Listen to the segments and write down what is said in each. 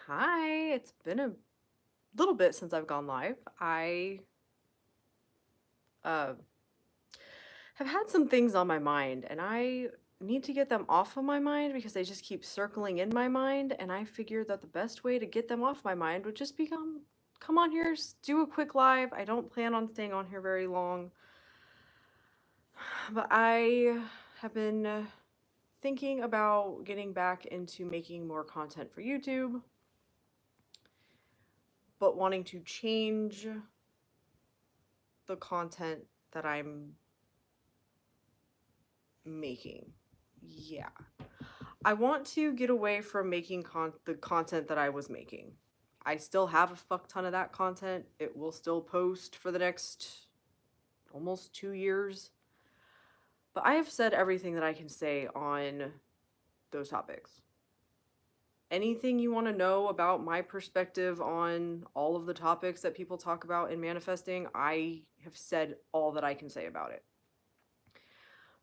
Hi, it's been a little bit since I've gone live. I uh, have had some things on my mind and I need to get them off of my mind because they just keep circling in my mind. And I figured that the best way to get them off my mind would just become come on here, do a quick live. I don't plan on staying on here very long, but I have been thinking about getting back into making more content for YouTube, but wanting to change the content that I'm making. Yeah. I want to get away from making the content that I was making. I still have a fuck ton of that content. It will still post for the next almost 2 years. But I have said everything that I can say on those topics. Anything you want to know about my perspective on all of the topics that people talk about in manifesting, I have said all that I can say about it.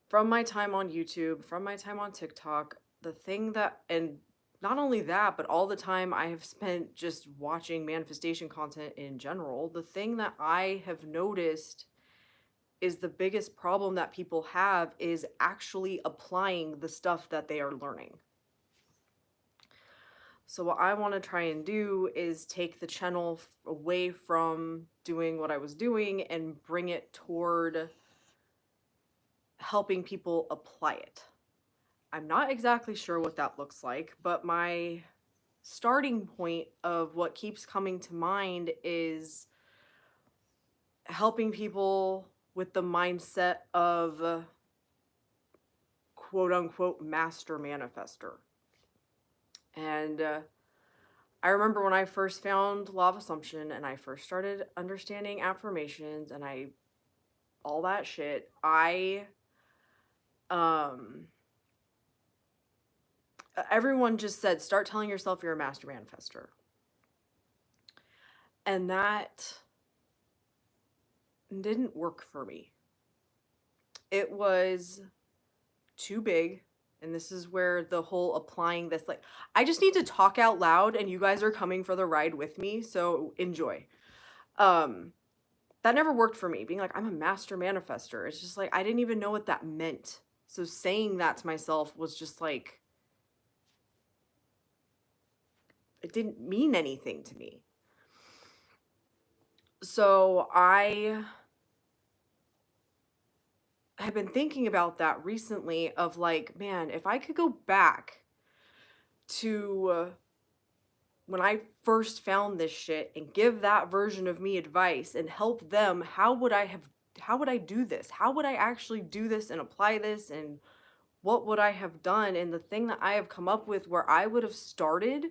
From my time on YouTube, from my time on TikTok, the thing that, and not only that, but all the time I have spent just watching manifestation content in general, the thing that I have noticed is the biggest problem that people have is actually applying the stuff that they are learning. So what I want to try and do is take the channel away from doing what I was doing and bring it toward helping people apply it. I'm not exactly sure what that looks like, but my starting point of what keeps coming to mind is helping people with the mindset of quote unquote master manifester. And I remember when I first found law of assumption and I first started understanding affirmations and all that shit, um everyone just said start telling yourself you're a master manifester. And that didn't work for me. It was too big. And this is where the whole applying this, like, I just need to talk out loud and you guys are coming for the ride with me. So enjoy. Um, that never worked for me. Being like, I'm a master manifester. It's just like, I didn't even know what that meant. So saying that to myself was just like, it didn't mean anything to me. So I have been thinking about that recently of like, man, if I could go back to when I first found this shit and give that version of me advice and help them, how would I do this? How would I actually do this and apply this, and what would I have done? And the thing that I have come up with where I would have started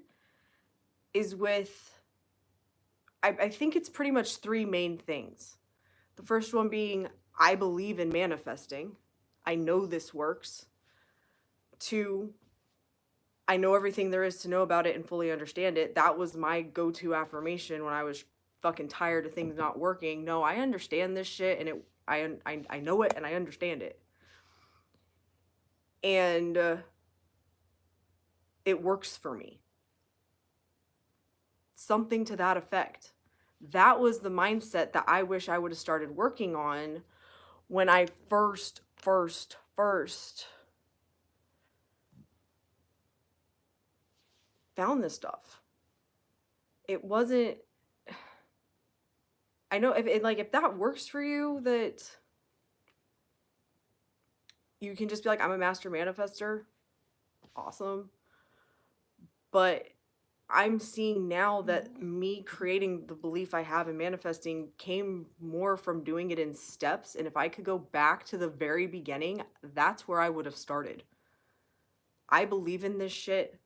is with I think it's pretty much three main things. The first one being I believe in manifesting. I know this works. Two, I know everything there is to know about it and fully understand it. That was my go-to affirmation when I was fucking tired of things not working. No, I understand this shit and I know it and I understand it. And it works for me. Something to that effect. That was the mindset that I wish I would have started working on when I first found this stuff. It wasn't, I know if that works for you, that you can just be like, I'm a master manifester. Awesome. But I'm seeing now that me creating the belief I have in manifesting came more from doing it in steps. And if I could go back to the very beginning, that's where I would have started. I believe in this shit.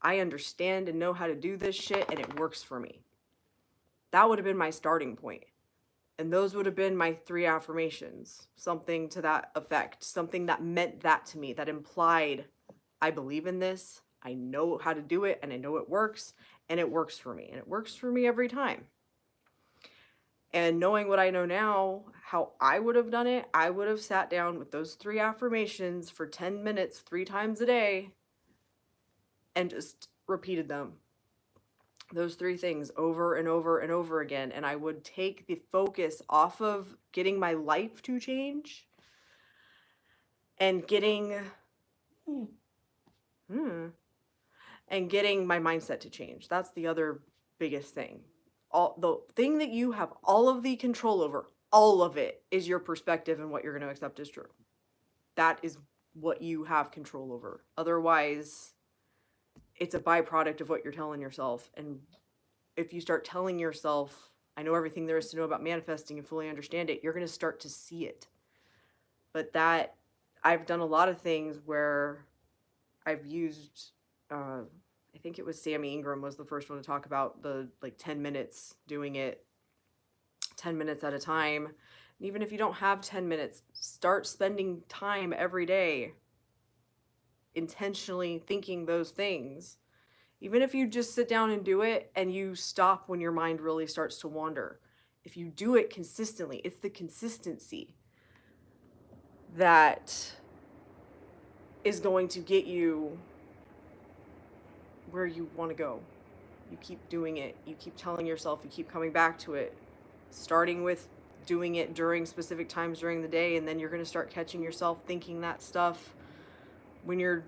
I understand and know how to do this shit, and it works for me. That would have been my starting point. And those would have been my three affirmations, something to that effect, something that meant that to me, that implied I believe in this, I know how to do it, and I know it works, and it works for me. And it works for me every time. And knowing what I know now, how I would have done it, I would have sat down with those three affirmations for 10 minutes, 3 times a day, and just repeated them. Those three things over and over and over again, and I would take the focus off of getting my life to change and getting hmm, and getting my mindset to change. That's the other biggest thing. All the thing that you have all of the control over, all of it is your perspective and what you're going to accept as true. That is what you have control over. Otherwise, it's a byproduct of what you're telling yourself. And if you start telling yourself, I know everything there is to know about manifesting and fully understand it, you're going to start to see it. But that, I've done a lot of things where I've used, I think it was Sammy Ingram was the first one to talk about the like 10 minutes, doing it 10 minutes at a time. And even if you don't have 10 minutes, start spending time every day intentionally thinking those things. Even if you just sit down and do it and you stop when your mind really starts to wander. If you do it consistently, it's the consistency that is going to get you where you want to go. You keep doing it. You keep telling yourself, you keep coming back to it. Starting with doing it during specific times during the day, and then you're going to start catching yourself thinking that stuff when you're,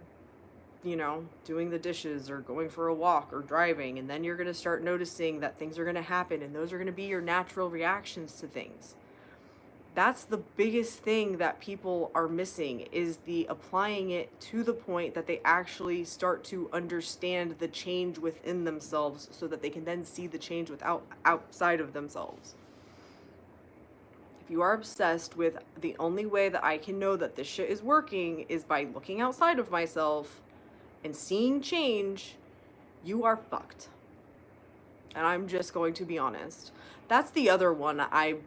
doing the dishes or going for a walk or driving, and then you're going to start noticing that things are going to happen, and those are going to be your natural reactions to things. That's the biggest thing that people are missing, is the applying it to the point that they actually start to understand the change within themselves so that they can then see the change outside of themselves. If you are obsessed with the only way that I can know that this shit is working is by looking outside of myself and seeing change, you are fucked. And I'm just going to be honest. That's the other one. I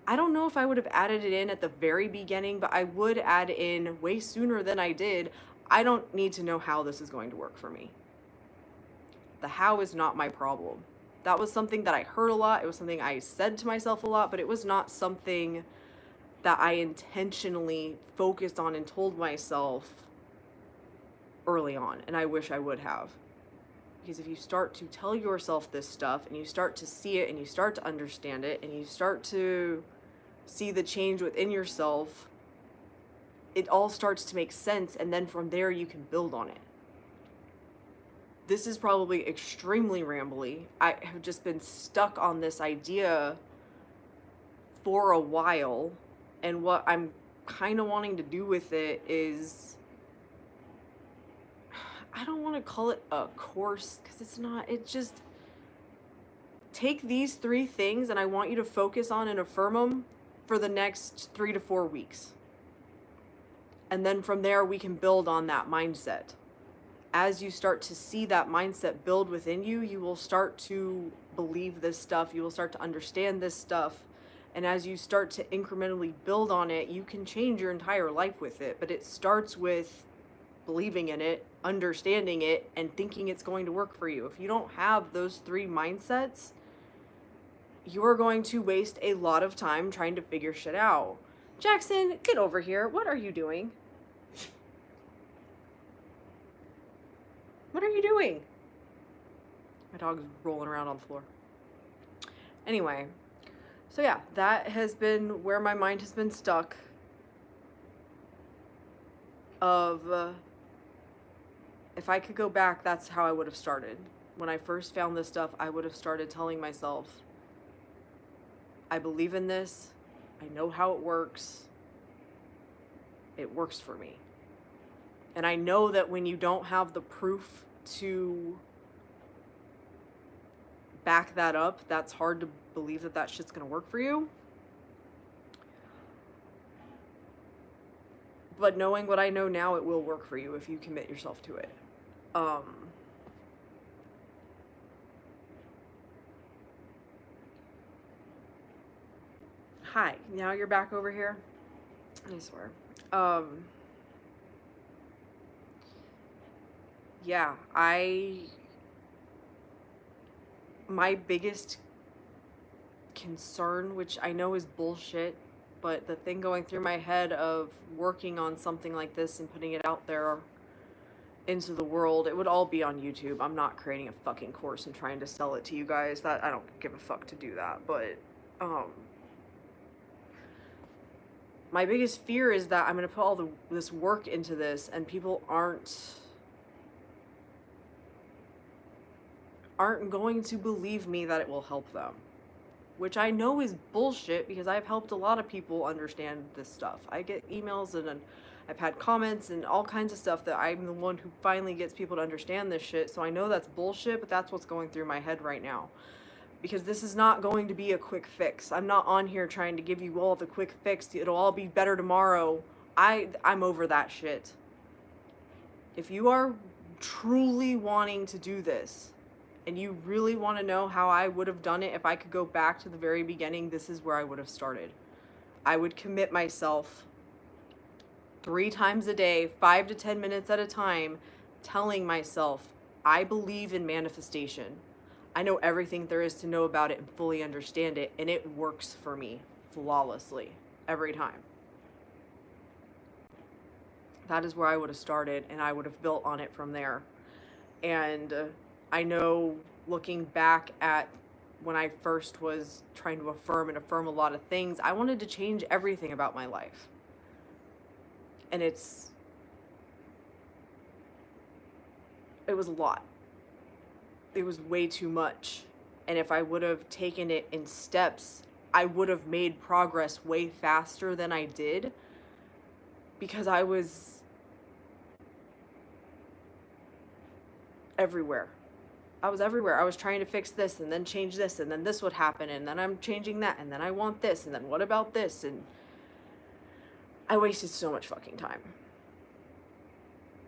don't know if I would have added it in at the very beginning, but I would add in way sooner than I did. I don't need to know how this is going to work for me. The how is not my problem. That was something that I heard a lot. It was something I said to myself a lot, but it was not something that I intentionally focused on and told myself early on. And I wish I would have. Because if you start to tell yourself this stuff and you start to see it and you start to understand it and you start to see the change within yourself, it all starts to make sense, and then from there you can build on it. This is probably extremely rambly. I have just been stuck on this idea for a while, and what I'm kind of wanting to do with it is, I don't want to call it a course because it's not. It just, take these three things and I want you to focus on and affirm them for the next 3 to 4 weeks. And then from there, we can build on that mindset. As you start to see that mindset build within you, you will start to believe this stuff. You will start to understand this stuff. And as you start to incrementally build on it, you can change your entire life with it. But it starts with believing in it, understanding it, and thinking it's going to work for you. If you don't have those three mindsets, you are going to waste a lot of time trying to figure shit out. Jackson, get over here. What are you doing? What are you doing? My dog's rolling around on the floor. Anyway, so yeah, that has been where my mind has been stuck. If I could go back, that's how I would have started. When I first found this stuff, I would have started telling myself, I believe in this. I know how it works. It works for me. And I know that when you don't have the proof to back that up, that's hard to believe that that shit's gonna work for you. But knowing what I know now, it will work for you if you commit yourself to it. Hi, now you're back over here? I swear. Yeah, my biggest concern, which I know is bullshit, but the thing going through my head of working on something like this and putting it out there into the world, it would all be on YouTube. I'm not creating a fucking course and trying to sell it to you guys. That I don't give a fuck to do that. But um my biggest fear is that I'm going to put this work into this and people aren't going to believe me that it will help them. Which I know is bullshit because I've helped a lot of people understand this stuff. I get emails and I've had comments and all kinds of stuff that I'm the one who finally gets people to understand this shit. So I know that's bullshit, but that's what's going through my head right now. Because this is not going to be a quick fix. I'm not on here trying to give you all the quick fix. It'll all be better tomorrow. I'm over that shit. If you are truly wanting to do this, and you really want to know how I would have done it if I could go back to the very beginning, this is where I would have started. I would commit myself 3 times a day, 5 to 10 minutes at a time, telling myself, I believe in manifestation. I know everything there is to know about it and fully understand it, and it works for me flawlessly every time. That is where I would have started, and I would have built on it from there. And I know, looking back at when I first was trying to affirm a lot of things, I wanted to change everything about my life. And it was a lot. It was way too much. And if I would have taken it in steps, I would have made progress way faster than I did, because I was everywhere. I was everywhere. I was trying to fix this and then change this, and then this would happen, and then I'm changing that, and then I want this, and then what about this? And I wasted so much fucking time.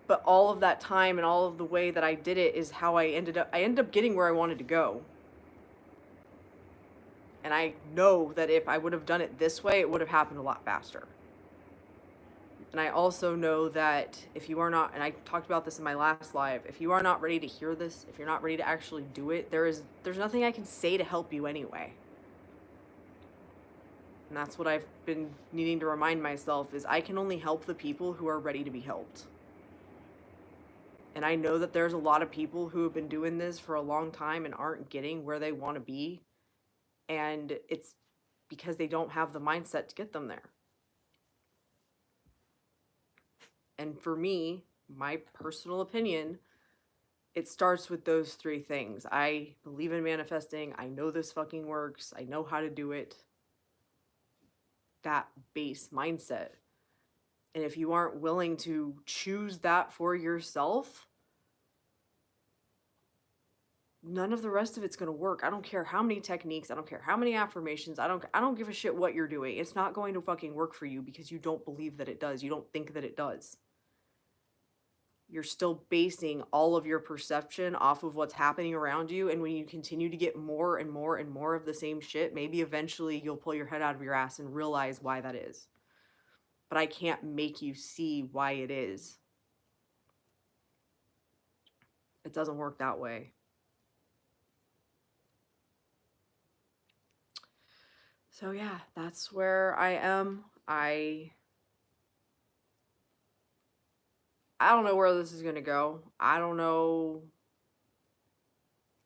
But all of that time and all of the way that I did it is how I ended up getting where I wanted to go. And I know that if I would have done it this way, it would have happened a lot faster. And I also know that if you are not, and I talked about this in my last live, if you are not ready to hear this, if you're not ready to actually do it, there's nothing I can say to help you anyway. And that's what I've been needing to remind myself, is I can only help the people who are ready to be helped. And I know that there's a lot of people who have been doing this for a long time and aren't getting where they want to be. And it's because they don't have the mindset to get them there. And for me, my personal opinion, it starts with those 3 things. I believe in manifesting. I know this fucking works. I know how to do it. That base mindset. And if you aren't willing to choose that for yourself, none of the rest of it's going to work. I don't care how many techniques, I don't care how many affirmations, I don't give a shit what you're doing. It's not going to fucking work for you because you don't believe that it does. You don't think that it does. You're still basing all of your perception off of what's happening around you, and when you continue to get more and more and more of the same shit, maybe eventually you'll pull your head out of your ass and realize why that is. But I can't make you see why it is. It doesn't work that way. So yeah, that's where I am. I don't know where this is going to go. I don't know.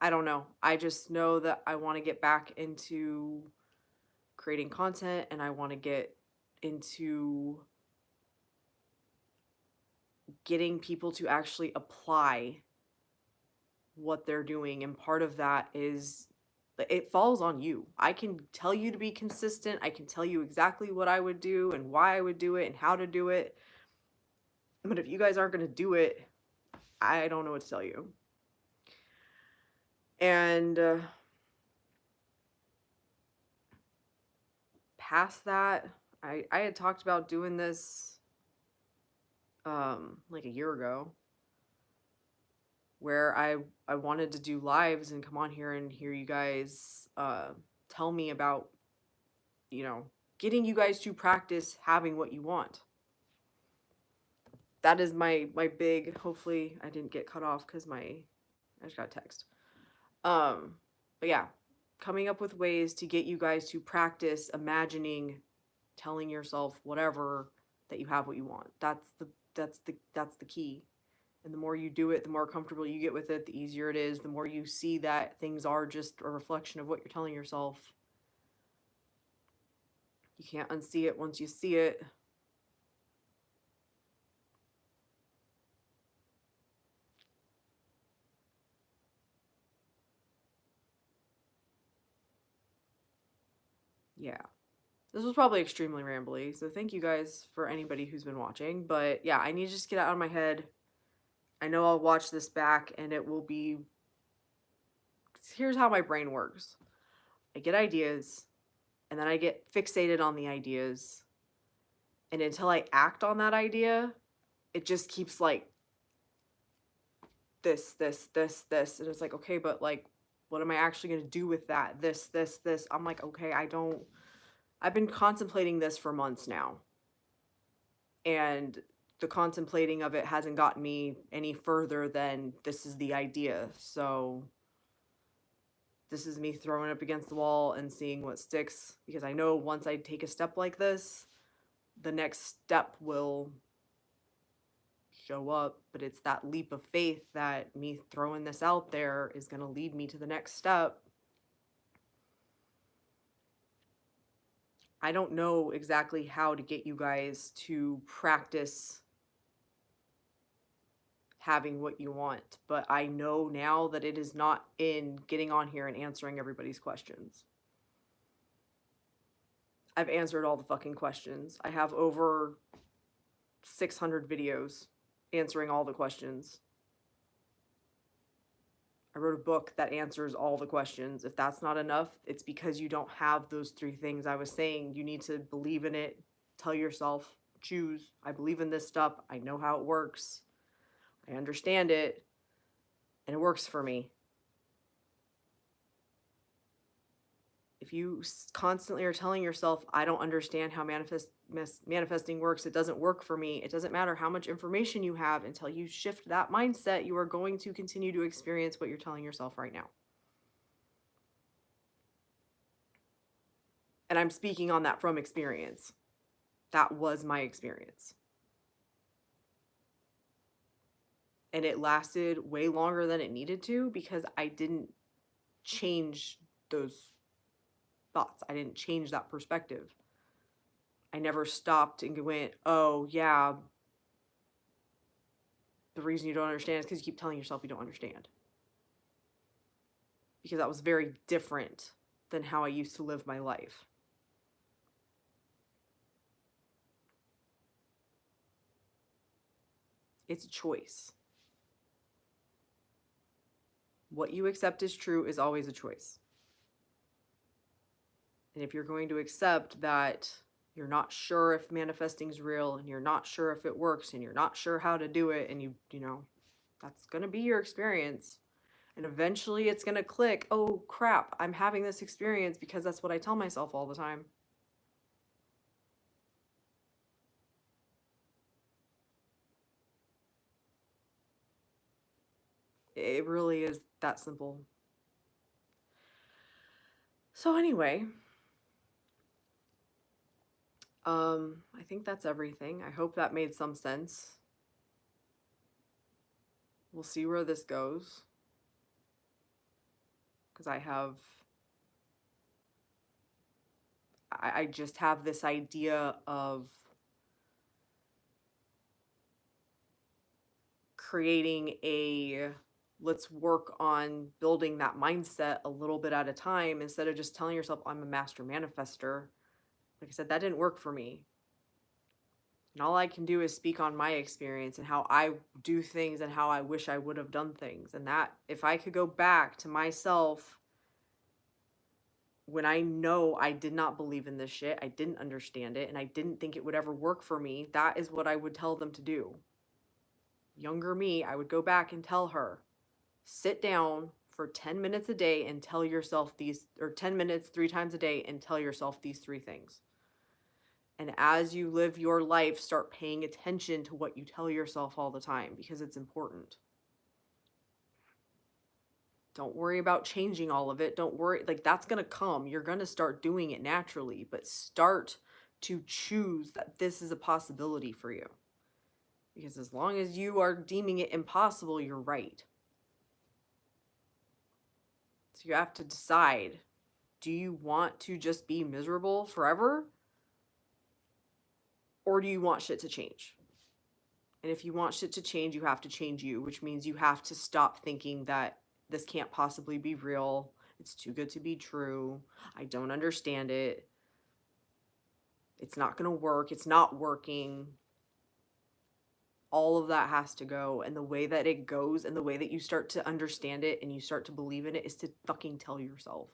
I just know that I want to get back into creating content, and I want to get into getting people to actually apply what they're doing. And part of that is, it falls on you. I can tell you to be consistent. I can tell you exactly what I would do and why I would do it and how to do it. But if you guys aren't going to do it, I don't know what to tell you. And past that, I had talked about doing this like a year ago, where I wanted to do lives and come on here and hear you guys tell me about, getting you guys to practice having what you want. That is my big, hopefully I didn't get cut off because I just got a text. But yeah, coming up with ways to get you guys to practice imagining, telling yourself whatever, that you have what you want. That's the key. And the more you do it, the more comfortable you get with it, the easier it is, the more you see that things are just a reflection of what you're telling yourself. You can't unsee it once you see it. Yeah. This was probably extremely rambly, so thank you guys for anybody who's been watching. But yeah, I need to just get it out of my head. I know I'll watch this back and it will be. Here's how my brain works: I get ideas, and then I get fixated on the ideas. And until I act on that idea, it just keeps like this. And it's like, okay, but like, what am I actually going to do with that? This. I'm like, okay, I've been contemplating this for months now. And the contemplating of it hasn't gotten me any further than this is the idea. So this is me throwing it up against the wall and seeing what sticks, because I know once I take a step like this, the next step will show up. But it's that leap of faith that me throwing this out there is going to lead me to the next step. I don't know exactly how to get you guys to practice having what you want, but I know now that it is not in getting on here and answering everybody's questions. I've answered all the fucking questions. I have over 600 videos answering all the questions. I wrote a book that answers all the questions. If that's not enough, it's because you don't have those three things I was saying. You need to believe in it, tell yourself, choose. I believe in this stuff. I know how it works. I understand it, and it works for me. If you constantly are telling yourself, I don't understand how manifesting works, it doesn't work for me, it doesn't matter how much information you have, until you shift that mindset, you are going to continue to experience what you're telling yourself right now. And I'm speaking on that from experience. That was my experience. And it lasted way longer than it needed to, because I didn't change those thoughts. I didn't change that perspective. I never stopped and went, oh, yeah, the reason you don't understand is because you keep telling yourself you don't understand. Because that was very different than how I used to live my life. It's a choice. What you accept as true is always a choice. And if you're going to accept that you're not sure if manifesting is real, and you're not sure if it works, and you're not sure how to do it, and you know, that's going to be your experience. And eventually it's going to click, oh crap, I'm having this experience because that's what I tell myself all the time. It really is that simple. So anyway, I think that's everything. I hope that made some sense. We'll see where this goes. Because I just have this idea of creating let's work on building that mindset a little bit at a time, instead of just telling yourself I'm a master manifester. Like I said, that didn't work for me. And all I can do is speak on my experience and how I do things and how I wish I would have done things. And that, if I could go back to myself when I know I did not believe in this shit, I didn't understand it, and I didn't think it would ever work for me, that is what I would tell them to do. Younger me, I would go back and tell her, sit down for 10 minutes a day and tell yourself these, or 10 minutes 3 times a day and tell yourself these 3 things. And as you live your life, start paying attention to what you tell yourself all the time, because it's important. Don't worry about changing all of it. Don't worry, like, that's going to come. You're going to start doing it naturally, but start to choose that this is a possibility for you. Because as long as you are deeming it impossible, you're right. So you have to decide, do you want to just be miserable forever? Or do you want shit to change? And if you want shit to change, you have to change you, which means you have to stop thinking that this can't possibly be real. It's too good to be true. I don't understand it. It's not going to work. It's not working. All of that has to go. And the way that it goes and the way that you start to understand it and you start to believe in it is to fucking tell yourself.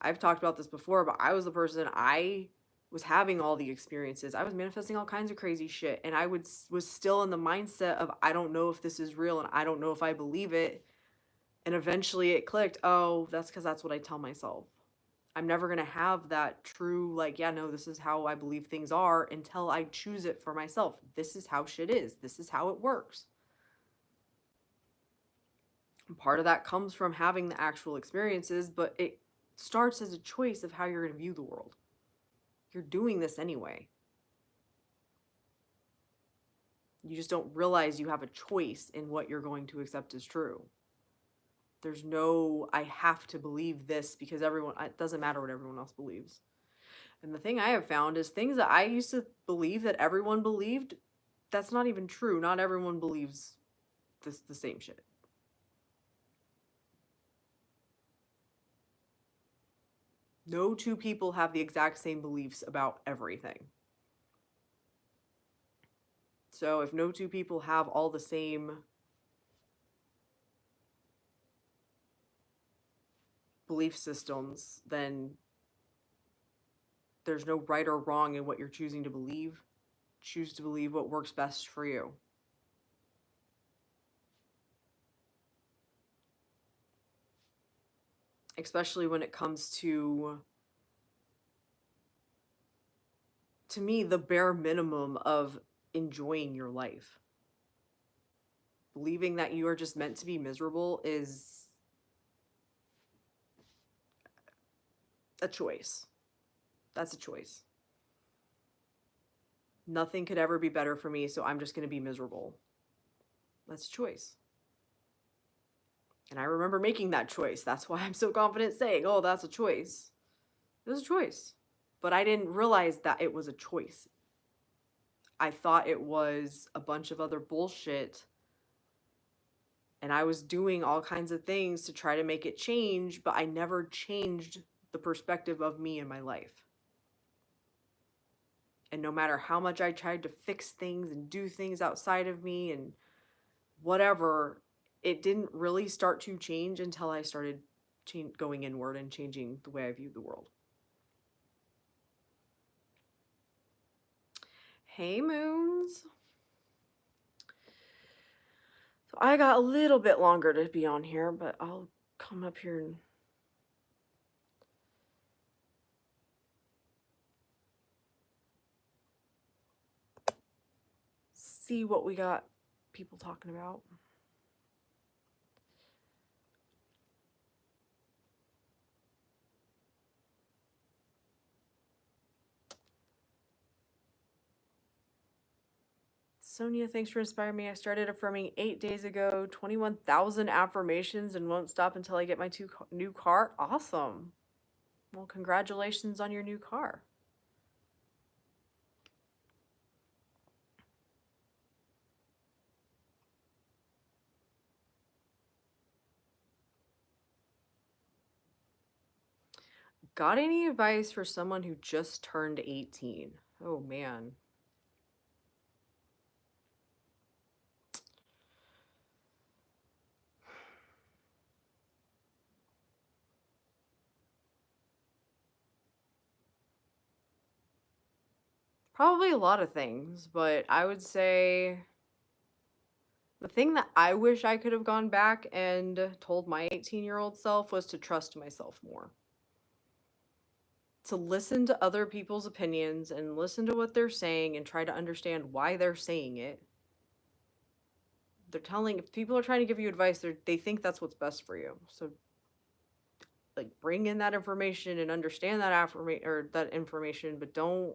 I've talked about this before, but I was the person, I was having all the experiences. I was manifesting all kinds of crazy shit. And I was still in the mindset of, I don't know if this is real and I don't know if I believe it. And eventually it clicked. Oh, that's because that's what I tell myself. I'm never going to have that true, like, yeah, no, this is how I believe things are until I choose it for myself. This is how shit is. This is how it works. And part of that comes from having the actual experiences, but it starts as a choice of how you're going to view the world. You're doing this anyway. You just don't realize you have a choice in what you're going to accept as true. There's no, I have to believe this because everyone, it doesn't matter what everyone else believes. And the thing I have found is things that I used to believe that everyone believed, that's not even true. Not everyone believes the same shit. No two people have the exact same beliefs about everything. So if no two people have all the same belief systems, then there's no right or wrong in what you're choosing to believe. Choose to believe what works best for you. Especially when it comes to me, the bare minimum of enjoying your life. Believing that you are just meant to be miserable is a choice. That's a choice. Nothing could ever be better for me, so I'm just going to be miserable. That's a choice. And I remember making that choice. That's why I'm so confident saying, oh, that's a choice. It was a choice. But I didn't realize that it was a choice. I thought it was a bunch of other bullshit. And I was doing all kinds of things to try to make it change, but I never changed the perspective of me in my life. And no matter how much I tried to fix things and do things outside of me and whatever, it didn't really start to change until I started going inward and changing the way I viewed the world. Hey, Moons. So I got a little bit longer to be on here, but I'll come up here and see what we got people talking about. Sonia, thanks for inspiring me. I started affirming 8 days ago, 21,000 affirmations and won't stop until I get my new car. Awesome. Well, congratulations on your new car. Got any advice for someone who just turned 18? Oh, man. Probably a lot of things, but I would say the thing that I wish I could have gone back and told my 18-year-old self was to trust myself more. To listen to other people's opinions and listen to what they're saying and try to understand why they're saying it. If people are trying to give you advice, they think that's what's best for you. So, like, bring in that information and understand that information, but don't.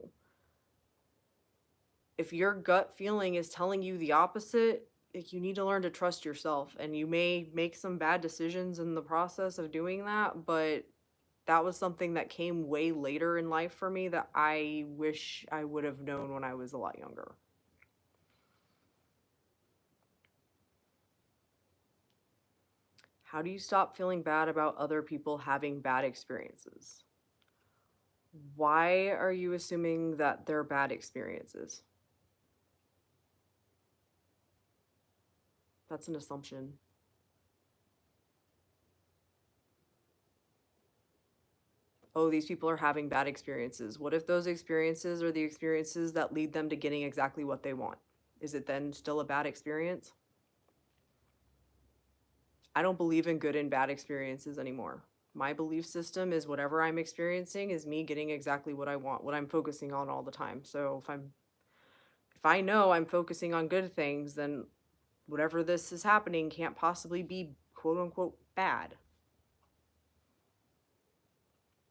if your gut feeling is telling you the opposite, like, you need to learn to trust yourself, and you may make some bad decisions in the process of doing that, but that was something that came way later in life for me that I wish I would have known when I was a lot younger. How do you stop feeling bad about other people having bad experiences? Why are you assuming that they're bad experiences? That's an assumption. Oh, these people are having bad experiences. What if those experiences are the experiences that lead them to getting exactly what they want? Is it then still a bad experience? I don't believe in good and bad experiences anymore. My belief system is whatever I'm experiencing is me getting exactly what I want, what I'm focusing on all the time. So if I know I'm focusing on good things, then whatever this is happening can't possibly be quote unquote bad.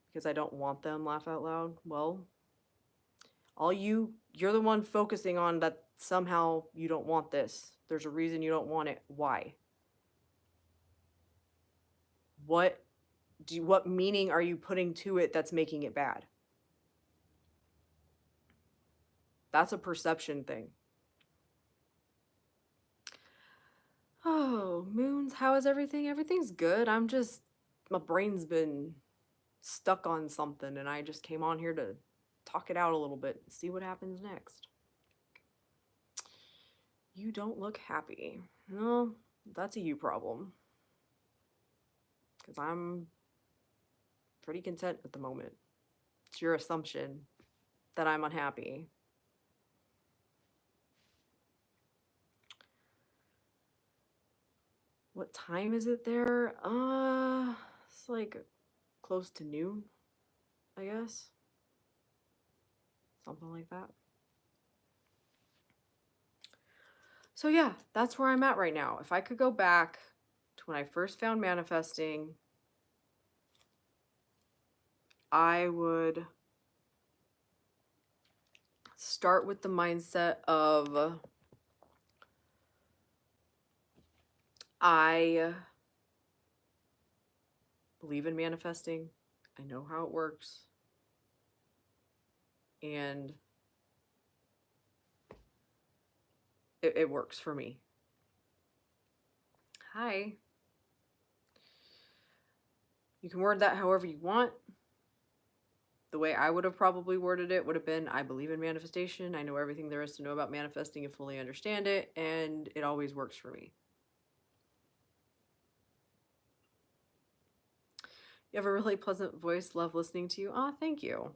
Because I don't want them, laugh out loud. Well, you're the one focusing on that somehow you don't want this. There's a reason you don't want it. Why? What what meaning are you putting to it that's making it bad? That's a perception thing. Oh, moons, how is everything? Everything's good. My brain's been stuck on something and I just came on here to talk it out a little bit and see what happens next. You don't look happy. No, that's a you problem. Because I'm pretty content at the moment. It's your assumption that I'm unhappy. What time is it there? It's like close to noon, I guess. Something like that. So yeah, that's where I'm at right now. If I could go back to when I first found manifesting, I would start with the mindset of I believe in manifesting. I know how it works. And it works for me. Hi. You can word that however you want. The way I would have probably worded it would have been, I believe in manifestation. I know everything there is to know about manifesting and fully understand it, and it always works for me. You have a really pleasant voice. Love listening to you. Aw, thank you.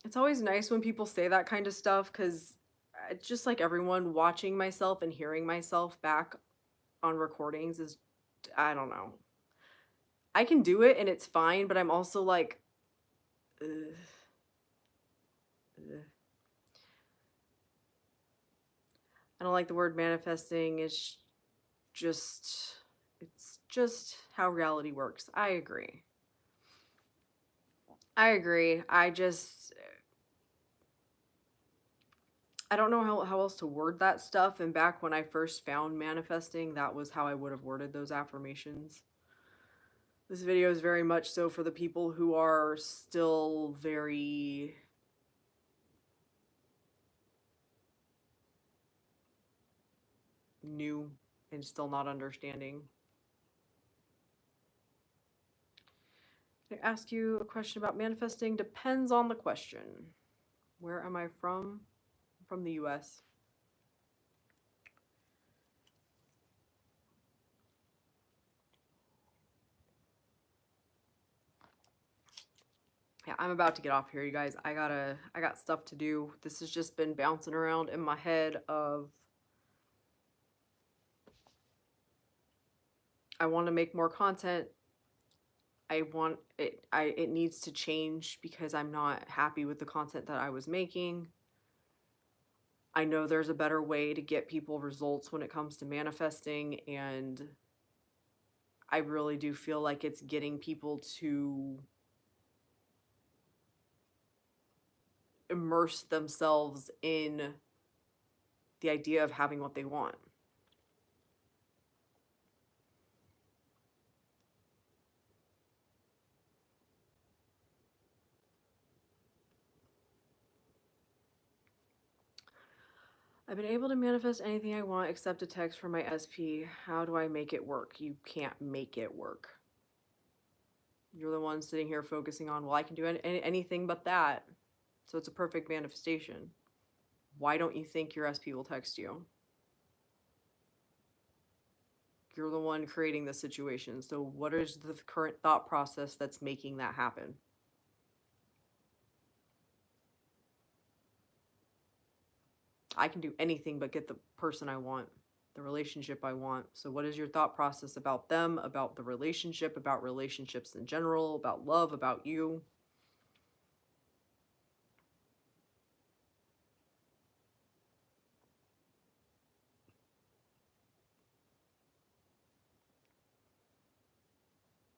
It's always nice when people say that kind of stuff because it's just like everyone watching myself and hearing myself back on recordings is, I don't know. I can do it and it's fine, but I'm also like, ugh, ugh. I don't like the word manifesting. It's just how reality works. I agree. I don't know how else to word that stuff. And back when I first found manifesting, that was how I would have worded those affirmations. This video is very much so for the people who are still very new and still not understanding. Can I ask you a question about manifesting? Depends on the question. Where am I from? I'm from the US. Yeah, I'm about to get off here, you guys. I got stuff to do. This has just been bouncing around in my head of I want to make more content. It needs to change because I'm not happy with the content that I was making. I know there's a better way to get people results when it comes to manifesting, and I really do feel like it's getting people to immerse themselves in the idea of having what they want. I've been able to manifest anything I want except a text from my SP. How do I make it work? You can't make it work. You're the one sitting here focusing on, well, I can do anything but that. So it's a perfect manifestation. Why don't you think your SP will text you? You're the one creating the situation. So what is the current thought process that's making that happen? I can do anything but get the person I want, the relationship I want. So what is your thought process about them, about the relationship, about relationships in general, about love, about you?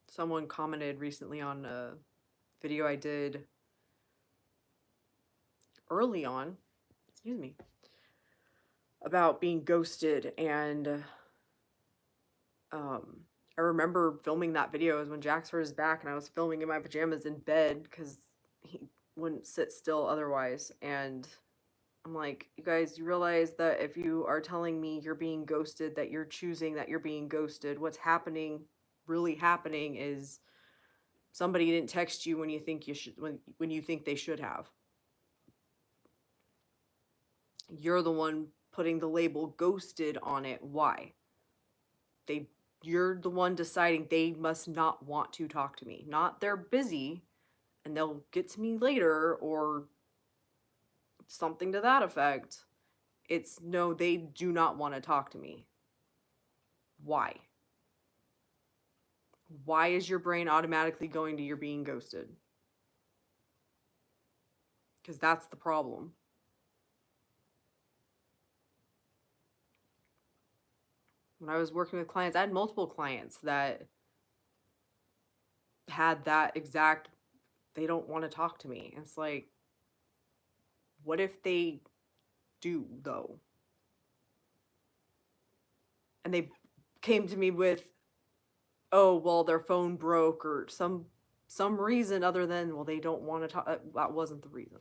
Someone commented recently on a video I did early on, excuse me, about being ghosted. And um, I remember filming that video was when Jax hurt his back, and I was filming in my pajamas in bed because he wouldn't sit still otherwise. And I'm like, you guys, you realize that if you are telling me you're being ghosted, that you're choosing that you're being ghosted, what's happening, really happening, is somebody didn't text you when you think you should, when you think they should have. You're the one putting the label ghosted on it. Why? They You're the one deciding they must not want to talk to me. Not they're busy and they'll get to me later or something to that effect. It's no, they do not want to talk to me. Why? Why is your brain automatically going to you're being ghosted? Because that's the problem. When I was working with clients, I had multiple clients that had that exact, they don't want to talk to me. It's like, what if they do though? And they came to me with, oh, well, their phone broke or some reason other than, well, they don't want to talk. That wasn't the reason.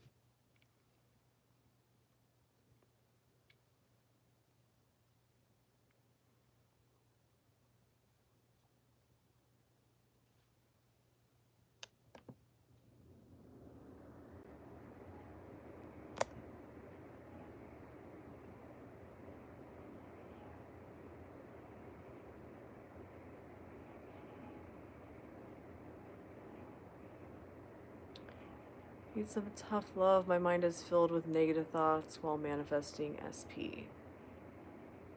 Need some tough love. My mind is filled with negative thoughts while manifesting SP.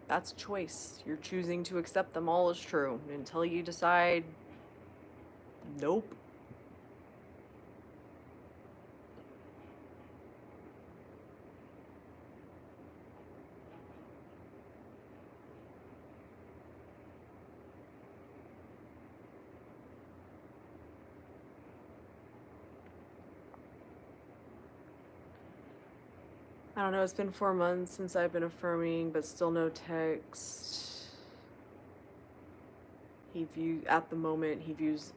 That's choice. You're choosing to accept them all as true until you decide, nope. I don't know, it's been 4 months since I've been affirming, but still no text. At the moment, he views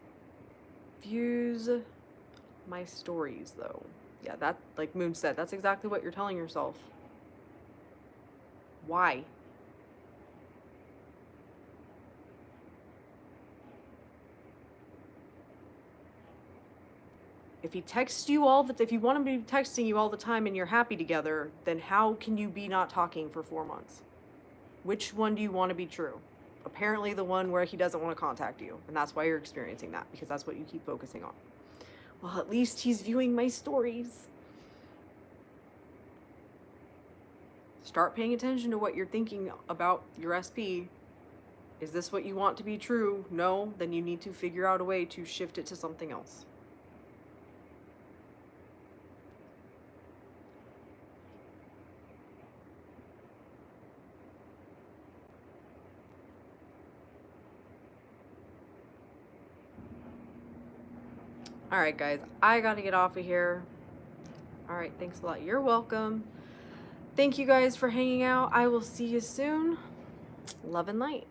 my stories though. Yeah, that, like Moon said, that's exactly what you're telling yourself. Why? If he texts you if you want him to be texting you all the time and you're happy together, then how can you be not talking for 4 months? Which one do you want to be true? Apparently the one where he doesn't want to contact you, and that's why you're experiencing that, because that's what you keep focusing on. Well, at least he's viewing my stories. Start paying attention to what you're thinking about your SP. Is this what you want to be true? No? Then you need to figure out a way to shift it to something else. All right, guys, I got to get off of here. All right, thanks a lot. You're welcome. Thank you guys for hanging out. I will see you soon. Love and light.